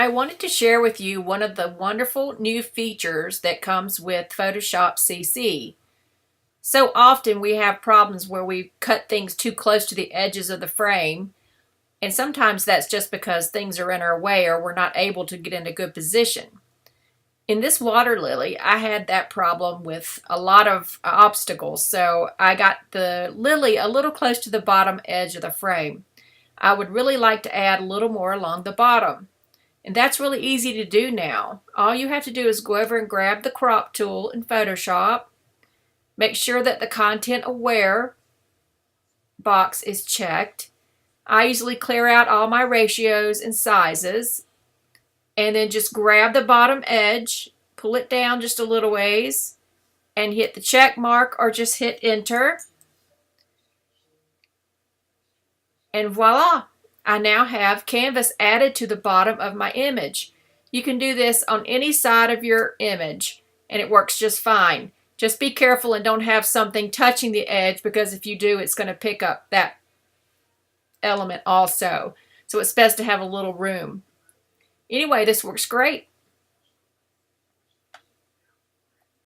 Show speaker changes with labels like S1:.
S1: I wanted to share with you one of the wonderful new features that comes with Photoshop CC. So often we have problems where we cut things too close to the edges of the frame, and sometimes that's just because things are in our way or we're not able to get in a good position. In this water lily, I had that problem with a lot of obstacles, so I got the lily a little close to the bottom edge of the frame. I would really like to add a little more along the bottom. And that's really easy to do now. All you have to do is go over and grab the crop tool in Photoshop. Make sure that the content aware box is checked. I usually clear out all my ratios and sizes. And then just grab the bottom edge, pull it down just a little ways, and hit the check mark or just hit enter. And voila! I now have canvas added to the bottom of my image. You can do this on any side of your image and it works just fine. Just be careful and don't have something touching the edge, because if you do, it's going to pick up that element also. So it's best to have a little room. Anyway, this works great.